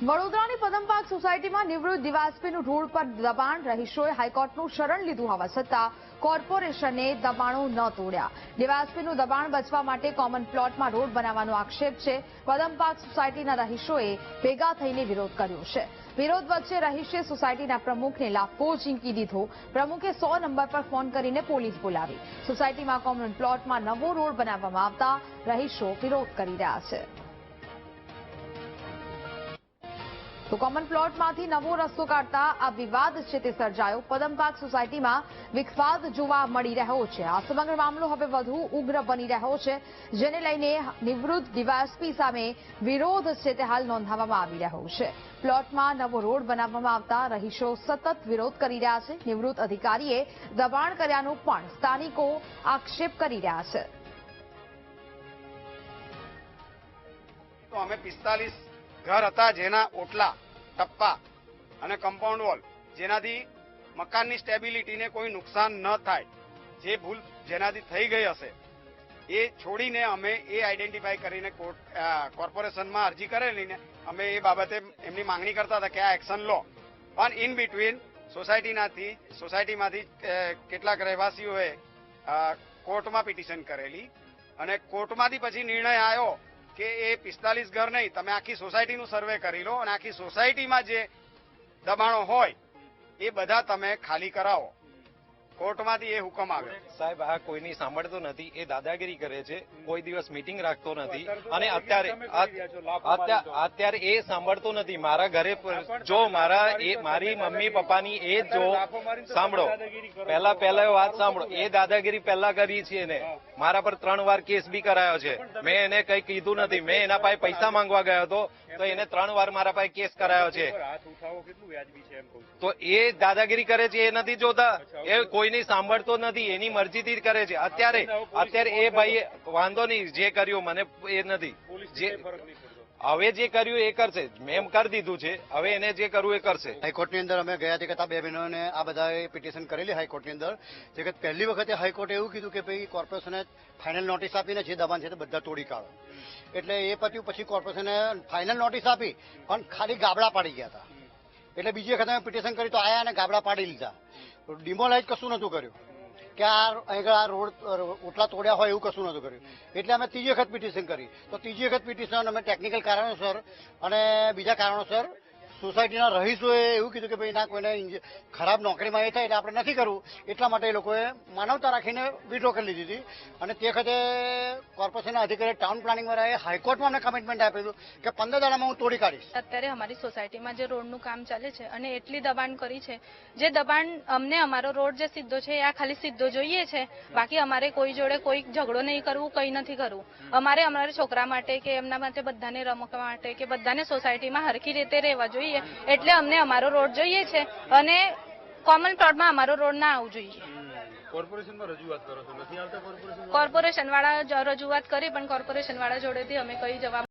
વડોદરાની પદમપાક સોસાયટીમાં નિવૃત્ત ડીવાયએસપીનું રોડ પર દબાણ રહીશોએ હાઈકોર્ટનું શરણ લીધું હોવા છતાં કોર્પોરેશને દબાણો ન તોડ્યા। ડીવાયએસપીનું દબાણ બચવા માટે કોમન પ્લોટમાં રોડ બનાવવાનો આક્ષેપ છે। પદમપાક સોસાયટીના રહીશોએ ભેગા થઈને વિરોધ કર્યો છે। વિરોધ વચ્ચે રહીશે સોસાયટીના પ્રમુખને લાફો ઝીંકી દીધો। પ્રમુખે 100 નંબર પર ફોન કરીને પોલીસ બોલાવી। સોસાયટીમાં કોમન પ્લોટમાં નવો રોડ બનાવવામાં આવતા રહીશો વિરોધ કરી રહ્યા છે। તો કોમન પ્લોટમાંથી નવો રસ્તો કાઢતા આ વિવાદ છે તે સર્જાયો। પદમપાક સોસાયટીમાં વિખવાદ જોવા મળી રહ્યો છે। આ સમગ્ર મામલો હવે વધુ ઉગ્ર બની રહ્યો છે, જેને લઈને નિવૃત્ત ડીવાયએસપી સામે વિરોધ છે તે હાલ નોંધાવવામાં આવી રહ્યો છે। પ્લોટમાં નવો રોડ બનાવવામાં આવતા રહીશો સતત વિરોધ કરી રહ્યા છે। નિવૃત્ત અધિકારીએ દબાણ કર્યાનો પણ સ્થાનિકો આક્ષેપ કરી રહ્યા છે। તો અમે 45 ઘર હતા જેના ઓટલા ટપ્પા અને કમ્પાઉન્ડ વોલ જેનાથી મકાનની સ્ટેબિલિટીને કોઈ નુકસાન ન થાય, જે ભૂલ જેનાથી થઈ ગઈ હશે એ છોડીને અમે એ આઈડેન્ટિફાઈ કરીને કોર્પોરેશનમાં અરજી કરેલીને અમે એ બાબતે એમની માંગણી કરતા હતા કે આ એક્શન લો। પણ ઇન બિટવીન સોસાયટીમાંથી કેટલાક રહેવાસીઓએ કોર્ટમાં પિટિશન કરેલી અને કોર્ટમાંથી પછી નિર્ણય આવ્યો કે એ 45 ઘર નહીં, તમે આખી સોસાયટીનું સર્વે કરી લો અને આખી સોસાયટીમાં જે દબાણો હોય એ બધા તમે ખાલી કરાવો। કોર્ટમાંથી એ હુકમ આવ્યો। સાહેબ, આ કોઈની સાંભળતો નથી, એ દાદાગીરી કરે છે, કોઈ દિવસ મીટિંગ રાખતો નથી અને અત્યારે એ સાંભળતો નથી। મારા ઘરે જો મારી મમ્મી પપ્પાની એ જો સાંભળો, પહેલા વાત સાંભળો, એ દાદાગીરી પહેલા કરી છે ને મારા પર 3 વાર કેસ બી કરાયો છે। મેં એને કઈ કીધું નથી, મેં એના પાસે પૈસા માંગવા ગયો હતો તો એને 3 વાર મારા પાસે કેસ કરાયો છે। તો એ દાદાગીરી કરે છે, એ નથી જોતા, એ કોઈની સાંભળતો નથી, એની મરજીથી કરે છે। અત્યારે એ ભાઈ વાંધો નહીં, જે કર્યું મને એ નથી, હવે જે કર્યું એ કરશે, મેં કરી દીધું છે, હવે એને જે કરવું એ કરશે। હાઈકોર્ટની અંદર અમે ગયા તે કરતા 2 બહેનોને આ બધાએ પિટિશન કરેલી હાઈકોર્ટની અંદર। જે પહેલી વખતે હાઈકોર્ટે એવું કીધું કે ભાઈ કોર્પોરેશને ફાઇનલ નોટિસ આપીને જે દબાણ છે તે બધા તોડી કાઢો। એટલે એ પત્યું પછી કોર્પોરેશને ફાઇનલ નોટિસ આપી પણ ખાલી ગાબડા પાડી ગયા હતા। એટલે બીજી વખત અમે પિટિશન કરી તો આયા અને ગાબડા પાડી લીધા, ડિમોલાઇઝ કશું નહોતું કર્યું કે આ રોડ ઓટલા તોડ્યા હોય એવું કશું નહોતું કર્યું। એટલે અમે ત્રીજી વખત પિટિશન કરી તો ત્રીજી વખત પિટિશન અમે ટેકનિકલ કારણોસર અને બીજા કારણોસર સોસાયટીના રહીશોએ એવું કીધું કે ભાઈ ના કોઈને ખરાબ નોકરીમાં એ થાય એટલે આપણે નથી કરવું, એટલા માટે એ લોકોએ માનવતા રાખીને વિડ્રો કરી લીધી હતી। અને તે વખતે કોર્પોરેશનના અધિકારી ટાઉન પ્લાનિંગ વાળાએ હાઈકોર્ટમાં અમને કમિટમેન્ટ આપ્યું કે 15 દાડામાં હું તોડી કાઢીશ। અત્યારે અમારી સોસાયટીમાં જે રોડનું કામ ચાલે છે અને એટલી દબાણ કરી છે, જે દબાણ અમને અમારો રોડ જે સીધો છે આ ખાલી સીધો જોઈએ છે, બાકી અમારે કોઈ જોડે કોઈ ઝઘડો નહીં કરવું, કંઈ નથી કરવું। અમારા છોકરા માટે કે એમના માટે બધાને રમવા માટે કે બધાને સોસાયટીમાં હરખી રીતે રહેવા જોઈએ, એટલે અમને અમારો રોડ જોઈએ છે અને કોમન પ્લોટમાં અમારો રોડ ના આવવું જોઈએ। કોર્પોરેશનમાં રજૂઆત કરો છો, નથી આવતા કોર્પોરેશન વાળા રજૂઆત કરી પણ કોર્પોરેશન વાળા જોડેથી અમે કઈ જવાબ